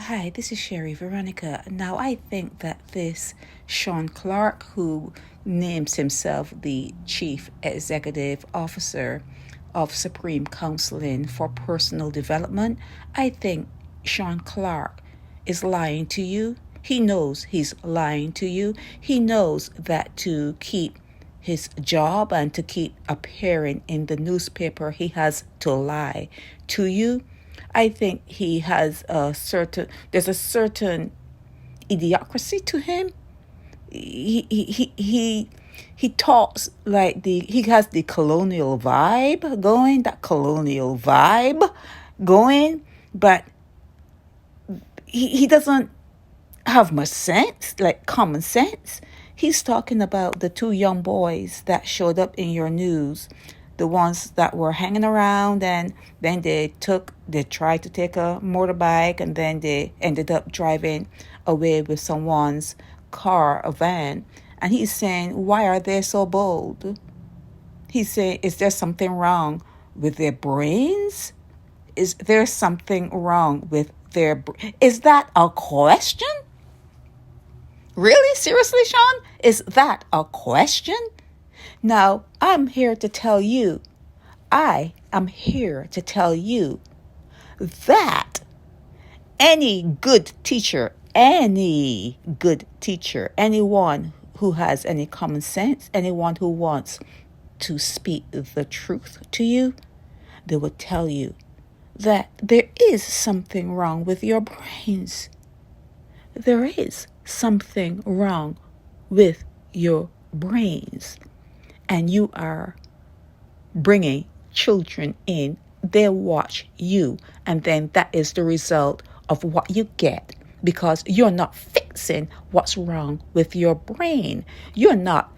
Hi, this is Sherry Veronica. Now, I think that this Shawn Clarke, who names himself the Chief Executive Officer of Supreme Counseling for Personal Development, I think Shawn Clarke is lying to you. He knows he's lying to you. He knows that to keep his job and to keep appearing in the newspaper, he has to lie to you. I think there's a certain idiocracy to him. He talks like he has the colonial vibe going, but he doesn't have much sense, like common sense. He's talking about the two young boys that showed up in your news, the ones that were hanging around, and then they tried to take a motorbike, and then they ended up driving away with someone's car, a van. And he's saying, why are they so bold? He's saying, is there something wrong with their brains? Is there something wrong with is that a question? Really? Seriously, Shawn? Is that a question? Now, I am here to tell you that any good teacher, anyone who has any common sense, anyone who wants to speak the truth to you, they will tell you that there is something wrong with your brains. There is something wrong with your brains. And you are bringing children in. They watch you. And then that is the result of what you get, because you're not fixing what's wrong with your brain. You're not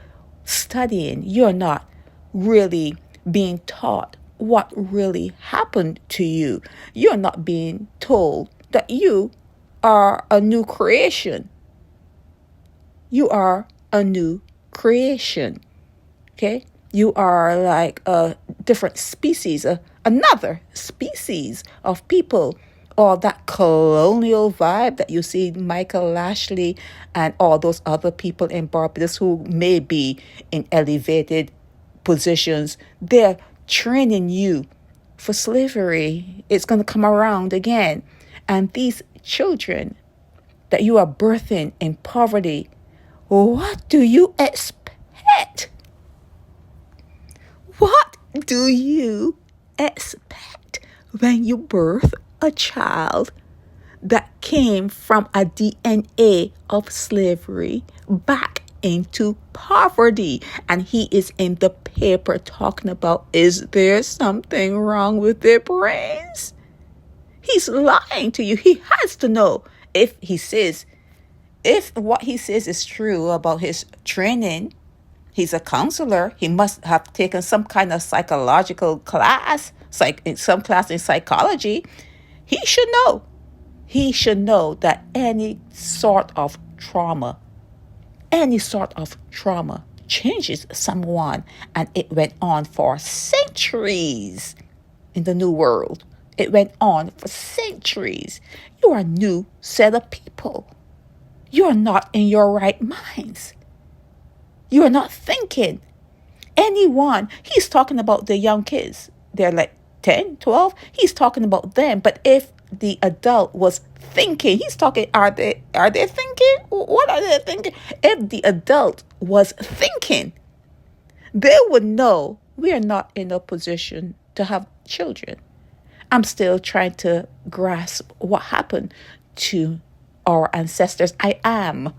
studying. You're not really being taught what really happened to you. You're not being told that you are a new creation. You are a new creation. Okay? You are like a different species, another species of people, or that colonial vibe that you see Michael Lashley and all those other people in Barbados who may be in elevated positions. They're training you for slavery. It's going to come around again. And these children that you are birthing in poverty, what do you expect? What do you expect when you birth a child that came from a DNA of slavery back into poverty? And he is in the paper talking about, is there something wrong with their brains? He's lying to you. He has to know. If what he says is true about his training, he's a counselor. He must have taken some kind of psychological class, some class in psychology. He should know. He should know that any sort of trauma changes someone. And it went on for centuries in the New World. It went on for centuries. You are a new set of people. You are not in your right minds. You are not thinking. He's talking about the young kids. They're like 10, 12. He's talking about them. But if the adult was thinking, he's talking, are they thinking? What are they thinking? If the adult was thinking, they would know we are not in a position to have children. I'm still trying to grasp what happened to our ancestors. I am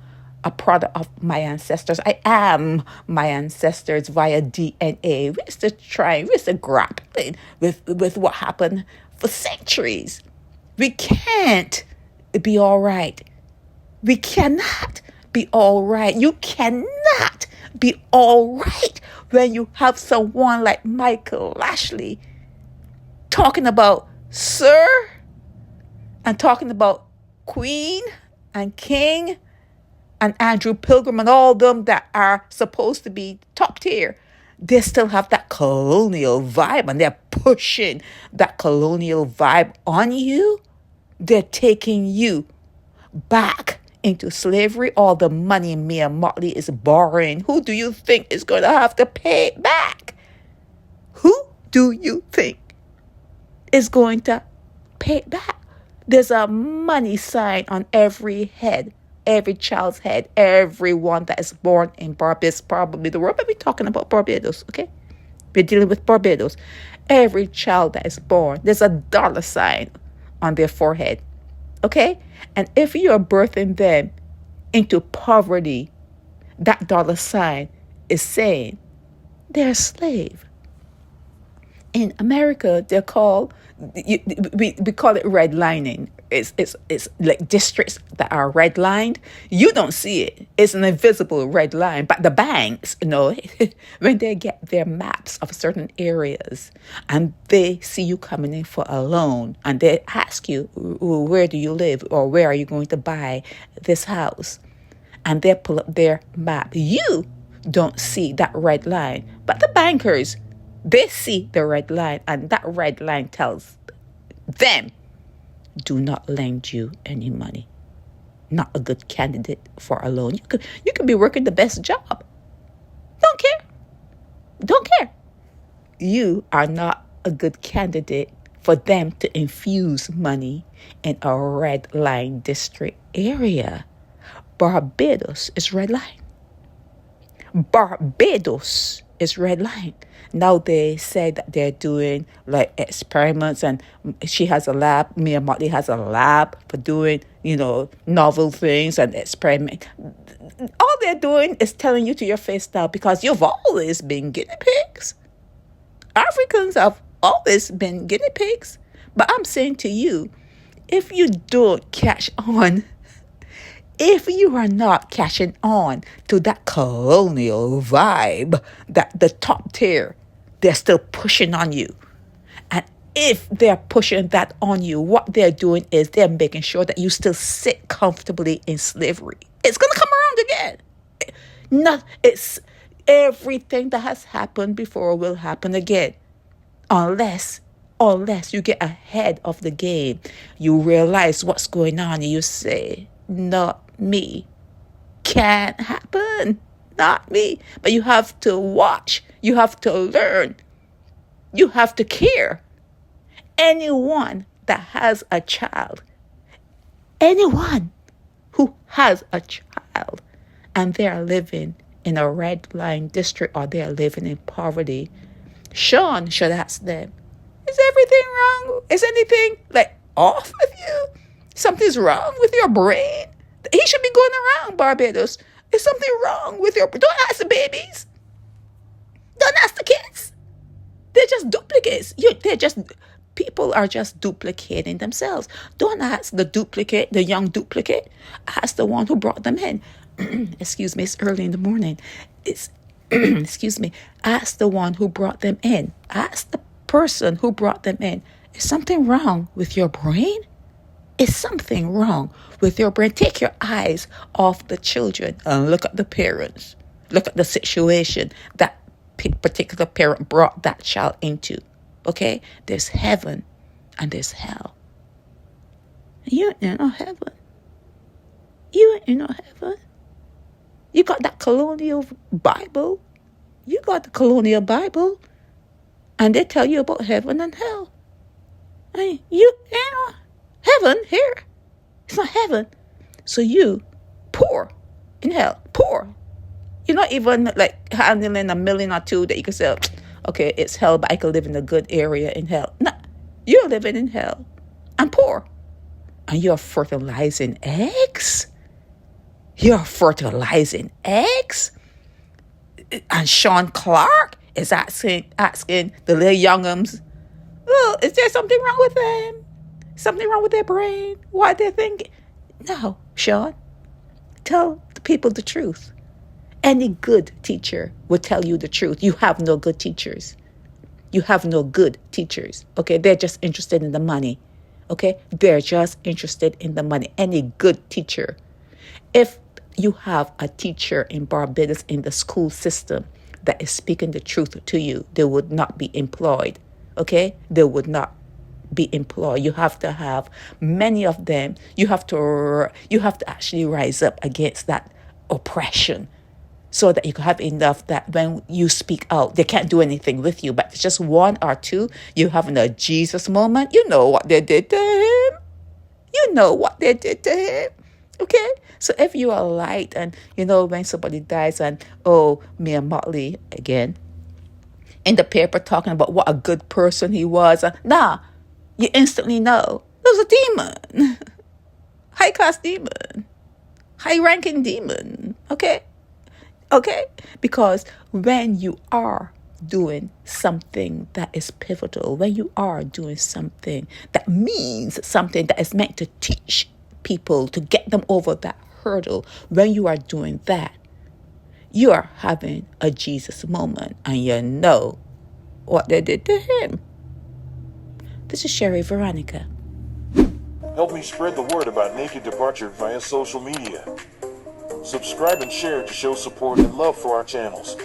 a product of my ancestors. I am my ancestors via DNA. We're still grappling with what happened for centuries. We can't be all right. We cannot be all right. You cannot be all right when you have someone like Michael Lashley talking about sir and talking about queen and king and Andrew Pilgrim and all them that are supposed to be top tier. They still have that colonial vibe, and they're pushing that colonial vibe on you. They're taking you back into slavery, all the money Mia Motley is borrowing, who do you think is going to have to pay it back? Who do you think is going to pay it back? There's a money sign on every head, every child's head, everyone that is born in Barbados, probably the world, but we're talking about Barbados, okay? We're dealing with Barbados. Every child that is born, there's a dollar sign on their forehead, okay? And if you are birthing them into poverty, that dollar sign is saying they're a slave. In America, they're called, we call it redlining. It's like districts that are redlined. You don't see it. It's an invisible red line. But the banks, when they get their maps of certain areas and they see you coming in for a loan and they ask you, where do you live or where are you going to buy this house? And they pull up their map. You don't see that red line. But the bankers, they see the red line, and that red line tells them, do not lend you any money. Not a good candidate for a loan. You could be working the best job. Don't care. Don't care. You are not a good candidate for them to infuse money in a red line district area. Barbados is red line. Barbados is red line. Now they say that they're doing like experiments, and she has a lab, Mia Motley has a lab for doing, novel things and experiment. All they're doing is telling you to your face now, because you've always been guinea pigs. Africans have always been guinea pigs. But I'm saying to you, if you don't catch on, if you are not catching on to that colonial vibe, that the top tier, they're still pushing on you. And if they're pushing that on you, what they're doing is they're making sure that you still sit comfortably in slavery. It's going to come around again. It's everything that has happened before will happen again. Unless you get ahead of the game, you realize what's going on, and you say, not me. Can't happen. Not me. But you have to watch. You have to learn. You have to care. Anyone that has a child, anyone who has a child and they are living in a red line district or they are living in poverty, Shawn should ask them, is everything wrong? Is anything off with you? Something's wrong with your brain? He should be going around Barbados. Is something wrong with your... Don't ask the babies. Don't ask the kids. They're just duplicates. People are just duplicating themselves. Don't ask the duplicate, the young duplicate. Ask the one who brought them in. Excuse me, it's early in the morning. Excuse me. Ask the one who brought them in. Ask the person who brought them in. Is something wrong with your brain? Is something wrong with your brain? Take your eyes off the children and look at the parents. Look at the situation that particular parent brought that child into. Okay? There's heaven and there's hell. You ain't no heaven. You ain't no heaven. You got that colonial Bible. You got the colonial Bible. And they tell you about heaven and hell. You ain't heaven here. It's not heaven. So you poor in hell. Poor. You're not even handling $1 million or $2 million that you can say, okay, it's hell, but I can live in a good area in hell. No, you're living in hell and poor. And you're fertilizing eggs. You're fertilizing eggs. And Shawn Clarke is asking the little youngums, oh, is there something wrong with them? Something wrong with their brain? Why they're thinking? No, Shawn, tell the people the truth. Any good teacher will tell you the truth. You have no good teachers. You have no good teachers. Okay, they're just interested in the money. Okay, they're just interested in the money. Any good teacher. If you have a teacher in Barbados in the school system that is speaking the truth to you, they would not be employed. Okay, they would not. be employed. You have to have many of them. You have to actually rise up against that oppression, so that you can have enough that when you speak out, they can't do anything with you. But if it's just one or two, you having a Jesus moment. You know what they did to him. You know what they did to him. Okay? So if you are light and, when somebody dies and, Mia Motley, again, in the paper talking about what a good person he was, you instantly know it was a demon. High-class demon. High-ranking demon. Okay? Because when you are doing something that is pivotal, when you are doing something that means something that is meant to teach people, to get them over that hurdle, when you are doing that, you are having a Jesus moment, and you know what they did to him. This is Sherry Veronica. Help me spread the word about Naked Departure via social media. Subscribe and share to show support and love for our channels.